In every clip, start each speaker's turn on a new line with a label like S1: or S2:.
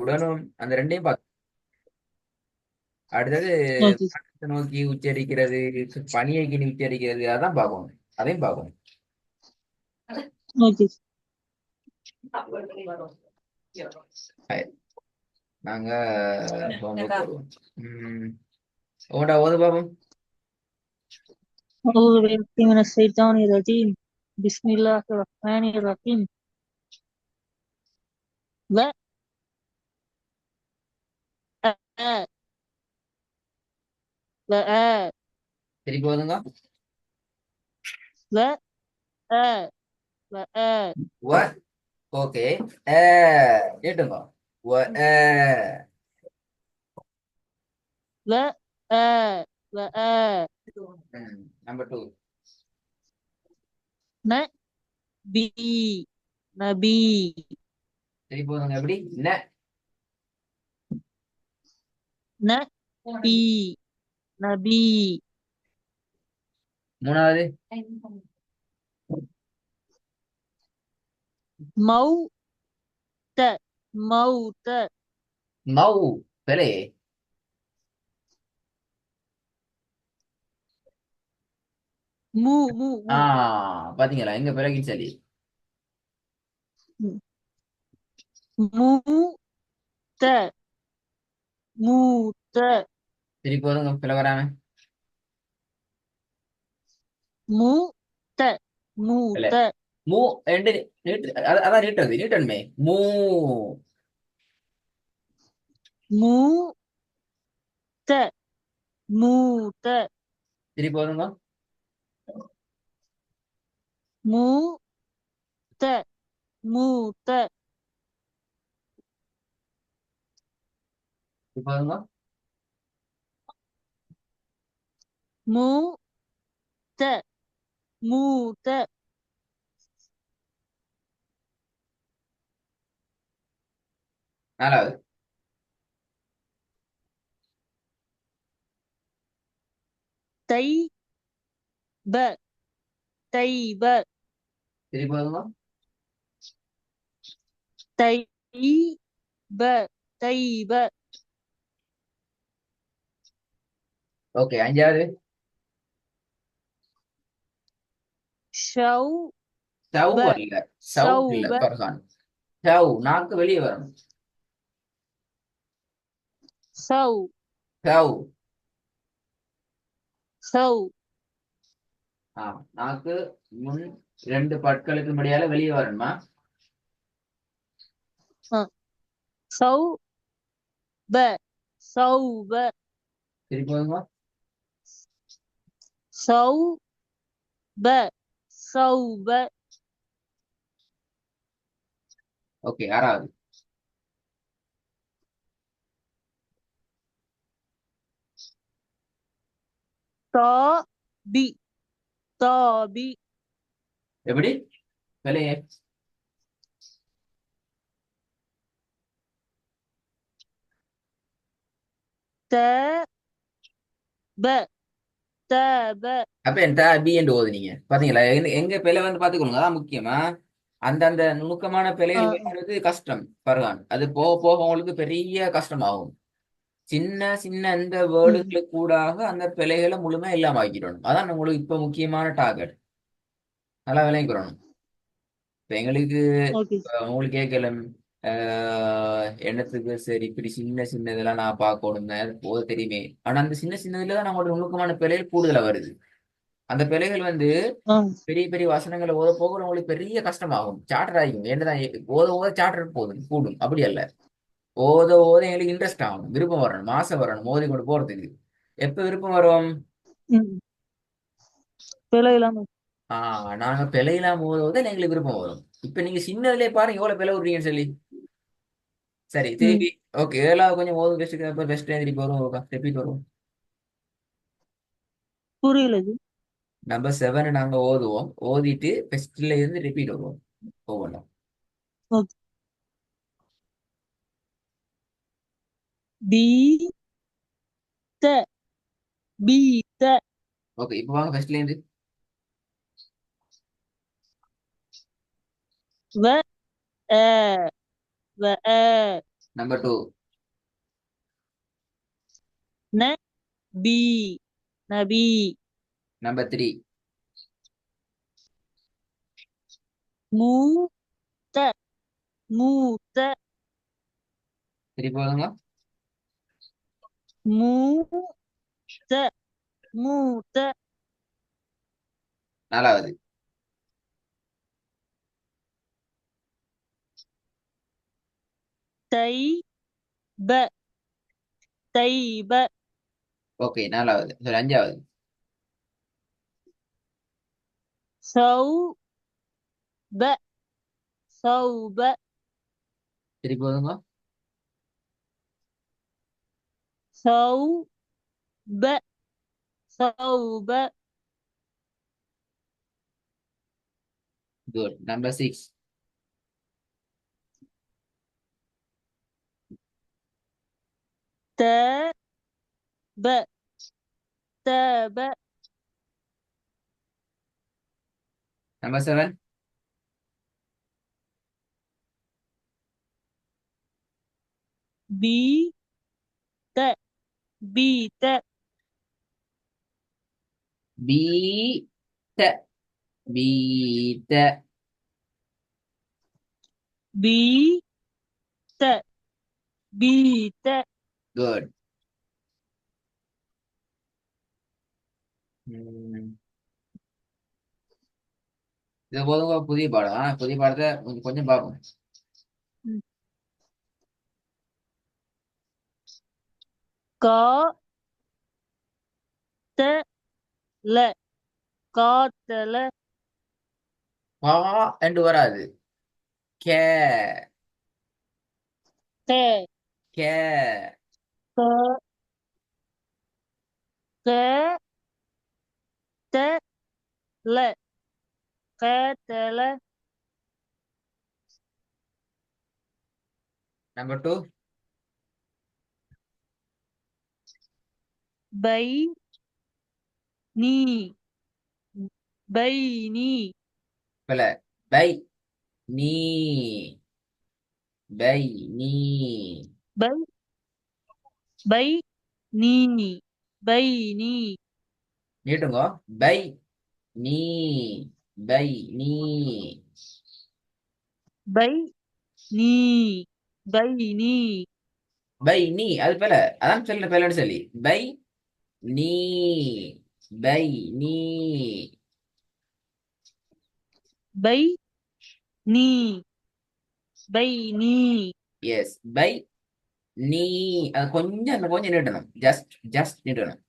S1: உடனும் அந்த ரெண்டையும் பார்க்கணும். அடுத்தது
S2: ஓகே
S1: வானத்தை நோக்கி உச்சரிக்கிறது, பனியைக்கு உச்சரிக்கிறது, அதான் பார்க்கணும். அதையும் பார்க்கணும்.
S2: ஓகே
S1: சரி, நாங்க ஹோம்ஒர்க் வருவோம். உம் உங்களோட ஓது பாப்போம்.
S2: أعوذ بالله من الشيطان الرجيم بسم الله الرحمن الرحيم و آ و آ
S1: திருப்பி ஓதுங்க.
S2: و آ و آ
S1: வ ஓகே. ஏ கேட்டுங்க. வ ஏ.
S2: و آ و آ
S1: நம்பர் டூ.
S2: نبي نبي
S1: திருப்பி ஓதுங்க. எப்படி? ந.
S2: نبي نبي
S1: மூணாவது.
S2: موت موت
S1: மௌ. பெலே.
S2: مو
S1: பாத்தீங்களா எங்க பிறகு சரி.
S2: موت موت
S1: திருப்பி ஓதுங்க பிள்ளை வராம.
S2: موت
S1: இல்ல.
S2: موت
S1: மூ ரெண்டு நீட்டு அதான் நீட்டது நீட்டன்மே மூ.
S2: موت موت
S1: திருப்பி ஓதுங்க.
S2: موت موت
S1: திருப்பி ஓதுங்க.
S2: موت موت
S1: நாலாவது.
S2: طيب طيب
S1: திருப்பி ஓதுங்க.
S2: طيب طيب
S1: ஓகே, அஞ்சாவது.
S2: شوب
S1: சவ் அல்ல. சவ் இல்ல
S2: شوب
S1: பர்ஹான். சவ் நாக்கு வெளியே வரணும்.
S2: شوب
S1: சவ்.
S2: شوب
S1: நாக்கு முன் ரெண்டு பற்களுக்கு முடியால வெளியே வரணுமா?
S2: صوب صوب
S1: திருப்பி ஓதுங்க.
S2: صوب صوب
S1: ஓகே, ஆறாவது.
S2: طابي طابي
S1: எப்படி? வெளியே.
S2: تاب تاب
S1: அப்ப என் பி என்று ஓதுனீங்க பாத்தீங்களா? எங்க பிழை வந்து பாத்துக்கோங்க, அதான் முக்கியமா. அந்த நுணுக்கமான பிழைகள் விளையாடுறது கஷ்டம் பர்ஹான். அது போக போக உங்களுக்கு பெரிய கஷ்டமாகும். சின்ன சின்ன இந்த வேர்டுகளுக்கு கூடாக அந்த பிழைகளை முழுமையா இல்லாம ஆக்கிடணும். அதான் உங்களுக்கு இப்ப முக்கியமான டார்கெட். நல்லா விளைவிக்கிறணும். இப்ப எங்களுக்கு
S2: ஓகே
S1: உங்களுக்கு கேட்கல. எண்ணத்துக்கு சரி இப்படி சின்ன சின்ன இதெல்லாம் நான் பார்க்கணும் போது தெரியுமே. ஆனா அந்த சின்ன சின்னதுல தான் நம்மளோட நுணுக்கமான பிழைகள் கூடுதலா வருது. அந்த பிழைகள் வந்து
S2: ஆ
S1: பெரிய பெரிய வசனங்களை ஓத போக உங்களுக்கு பெரிய கஷ்டமாகும். சார்டர் ஆகும். என்னதான் ஓத ஓத சார்டர் போதும் கூடும். அப்படி அல்ல. ஓத ஓத எங்களுக்கு இன்ட்ரெஸ்ட் ஆகணும், விருப்பம் வரணும், மாசம் வரணும் ஓதி கொண்டு போறதுக்கு. எப்ப விருப்பம் வரும்?
S2: ம் பிழை இல்லாம
S1: நாங்க பிழையில்லாம ஓத ஓத எங்களுக்கு விருப்பம் வரும். இப்ப நீங்க சின்னதுலயே பாருங்க எவ்வளவு பிழை விடுறீங்கன்னு சொல்லி. சரி,
S2: ம்
S1: திருப்பி. ஓகே, ஏழாவது கொஞ்சம் ஓது பெஸ்ட் பெஸ்ட் திருப்பி வரும். ரிப்பீட் வரும்.
S2: புரியல இது
S1: நம்பர் 7 நாங்க ஓதுவோம். ஓதிட்டு பெஸ்ட்ல இருந்து ரிப்பீட் வருவோம் ஒவ்வொன்றும்.
S2: ஓகே பீத்த பீத்த
S1: ஓகே, இப்போ வாங்க ஃபர்ஸ்ட்ல இருந்து.
S2: வ ஆ வ ஆ
S1: நம்பர் 2.
S2: நபி நபி
S1: நம்பர் 3.
S2: மூத்த மூத்த
S1: திருப்பி போதுங்க.
S2: மூத்த மூத்த
S1: 4வது.
S2: தைப தைப
S1: ஓகே 4வது. சரி 5வது.
S2: சௌப சௌப
S1: திருப்பி போதுங்க.
S2: சௌப சௌப
S1: குட். நம்பர் 6.
S2: தப தப
S1: நம்பர் 7.
S2: பீத பீத
S1: பீத்த பீத்த
S2: பீத பீத
S1: குட். இது போதுங்க. புதிய பாடம். புதிய பாடத்தை கொஞ்சம் கொஞ்சம் பார்ப்போம்.
S2: காத்தல காத்தல
S1: பா என்று வராது. கே
S2: கே
S1: கே
S2: க கே தல கேத்தல
S1: நம்பர் 2.
S2: பை நீ பை நீ
S1: பில பை நீ பை நீ
S2: பை பை நீ பை நீ
S1: நீட்டுங்க. பை நீ பை நீ
S2: பை நீ பை நீ
S1: பை நீ அது பில. அதான் சொல்ல பிலன்னு சொல்லி பை நீ பை நீ
S2: பை நீ பை நீ
S1: எஸ் பை நீ. அது கொஞ்சம் அந்த கொஞ்சம் நீட்டணும். ஜஸ்ட் ஜஸ்ட் நீட்டணும்.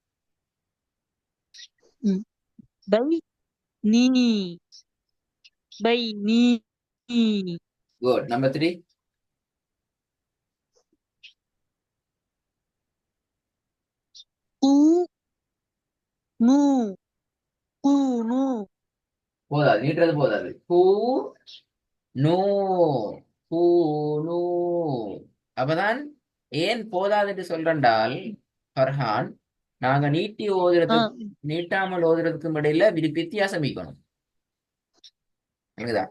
S2: பை நீ பை நீ
S1: குட். நம்பர் 3.
S2: கூ நூ கூ நூ
S1: போதாது. நீட்டுறது போதாது. பூ நூ பூ நூ. அப்பதான் ஏன் போதாது என்று சொல்றேன்டால் ஃபர்ஹான், நாங்க நீட்டி ஓதுறதுக்கு நீட்டாமல் ஓதுறதுக்கும் இடையில வித்தியாசம் இருக்கணும். இருக்குதா?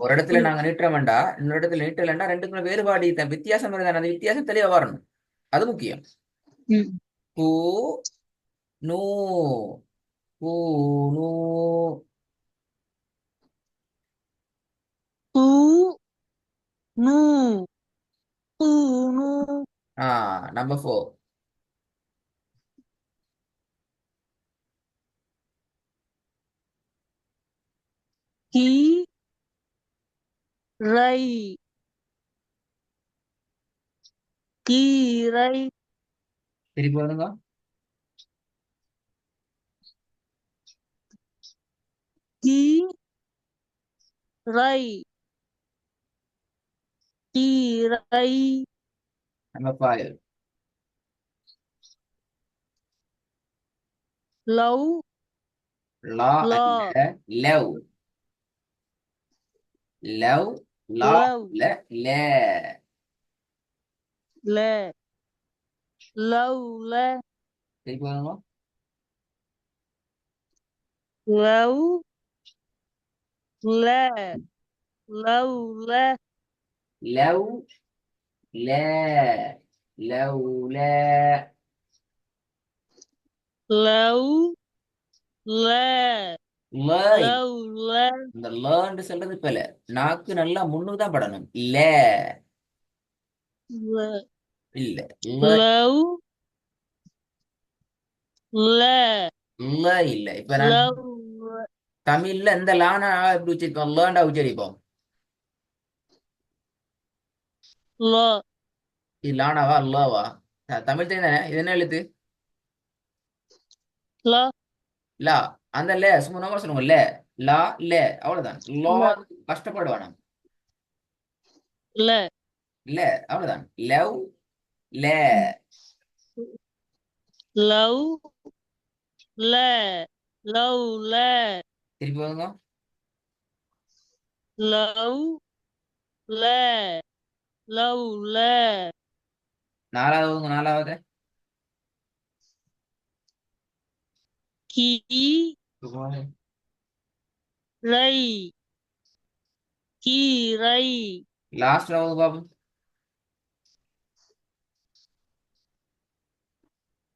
S1: ஒரு இடத்துல நாங்க நீட்டுறோம்டா, இன்னொரு இடத்துல நீட்டலண்டா, ரெண்டுக்குள்ள வேறுபாடு வித்தியாசம் இருந்தா அந்த வித்தியாசம் தெளிவா வரணும். அது முக்கியம். பூ நூ பூ நூ
S2: கூ நூ கூ நூ
S1: நம்பர் 4.
S2: கீ ரை கீரை
S1: திருப்பி வருங்க.
S2: கீ ரை கீரை
S1: நம்பர் 5.
S2: லவ்
S1: லா
S2: லா
S1: அல்ல லவ். லவ் லா
S2: லவ்
S1: ல ல
S2: ல லவ் ல
S1: திருப்பி வருங்க.
S2: லவ் ல லவ் ல
S1: லவ் لا لولا.
S2: لو لا
S1: லை.
S2: لولا
S1: இந்த லேன்னு சொல்றது பில. நாக்கு நல்லா முன்னுக்கு தான் படணும். ல.
S2: لا
S1: இல்ல. ல.
S2: لو لا
S1: ல இல்ல. இப்ப நான்
S2: لو
S1: தமிழ்ல இந்த லானா எப்படி உச்சரிப்போம்? லேண்டா உச்சரிப்போம்.
S2: لا
S1: இது லானாவா ல்லவா? தமிழ் தெரியும் தானே? இது என்ன எழுத்து?
S2: لا
S1: லா. அந்த ல சும்மா நம்ம சொல்லுங்க. ல. லா. ல. அவ்வளவுதான். லா.
S2: لا
S1: கஷ்டப்படுவானா?
S2: لا
S1: இல்ல. அவ்வளவுதான். லவ். ல.
S2: لو لا لو لا
S1: திருப்பி வாங்க.
S2: لو لا لو لا
S1: நாலாவது நாலாவது.
S2: كي ري كي ري
S1: லாஸ்ட் ஆகுது பாப்போம்.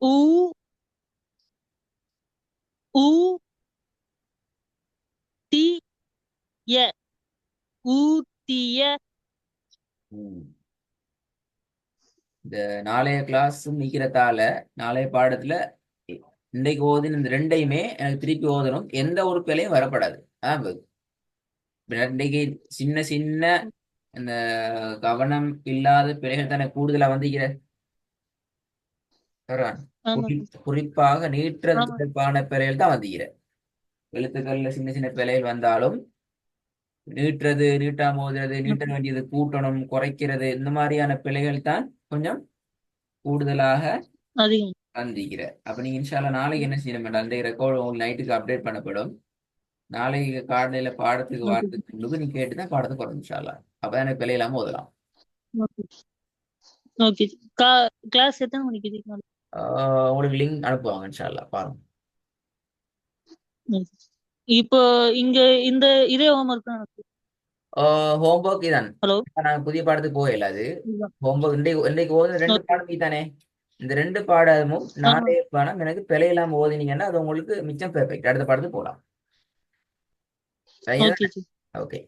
S2: او او تي ய ஊட்டிய
S1: ம். இந்த நாளைய கிளாஸ் நிக்கிறதால நாளைய பாடத்துல இன்றைக்கு ஓதின இந்த ரெண்டையுமே எனக்கு திருப்பி ஓதணும். எந்த ஒரு பிழையும் வரப்படாது. அதான் இன்றைக்கு சின்ன சின்ன இந்த கவனம் இல்லாத பிழைகள் தானே கூடுதலா வந்திருக்கிற. சரிதான்.
S2: ஆமா
S1: குறிப்பாக நீட்டுறது
S2: ஆமா
S1: தொடர்பான பிழைகள் தான் வந்திருக்கிற. எழுத்துக்கள்ல சின்ன சின்ன பிழைகள் வந்தாலும் நீட்டுறது, நீட்டாம ஓதுறது, நீட்ட
S2: ம்,
S1: வேண்டியது கூட்டணும், குறைக்கிறது, இந்த மாதிரியான பிழைகள் தான் கொஞ்சம் கூடுதலாக
S2: அதிகம்
S1: வந்திருக்கிற. அப்ப நீங்க இன்ஷால்லா நாளைக்கு என்ன செய்யணும் வேண்டாம், அந்த ரெக்கார்டு உங்களுக்கு நைட்டுக்கு அப்டேட் பண்ணப்படும். நாளைக்கு காலையில பாடத்துக்கு
S2: ஓகே
S1: வாரத்துக்கு முன்னுக்கு நீ கேட்டுதான் பாடத்துக்கு வரும் இன்ஷால்லா. அப்பதான் எனக்கு பிழை இல்லாம ஓதலாம்.
S2: ஓகே ஓகே கிளாஸ் எத்தனை மணிக்கு இது?
S1: உங்களுக்கு லிங்க் அனுப்புவாங்க இன்ஷால்லா பாருங்க.
S2: ம். இப்போ இங்க இந்த இதே ஹோம்ஒர்க் தான் எனக்கு.
S1: ஹோம்ஒர்க் இதான்.
S2: ஹலோ
S1: நாங்க புதிய பாடத்துக்கு போகல. அது
S2: இதுதான்.
S1: ஹோம்ஒர்க் இன்றைக்கு இன்றைக்கு ஓதுன ரெண்டு
S2: ஓகே
S1: பாடம் தானே. இந்த ரெண்டு பாடமும்
S2: ஆமா
S1: நாளே பாடம் எனக்கு பிழை இல்லாம ஓதினீங்கன்னா அது உங்களுக்கு மிச்சம் பெர்ஃபெக்ட். அடுத்த பாடத்துக்கு போகலாம். சரியா?
S2: Okay
S1: okay.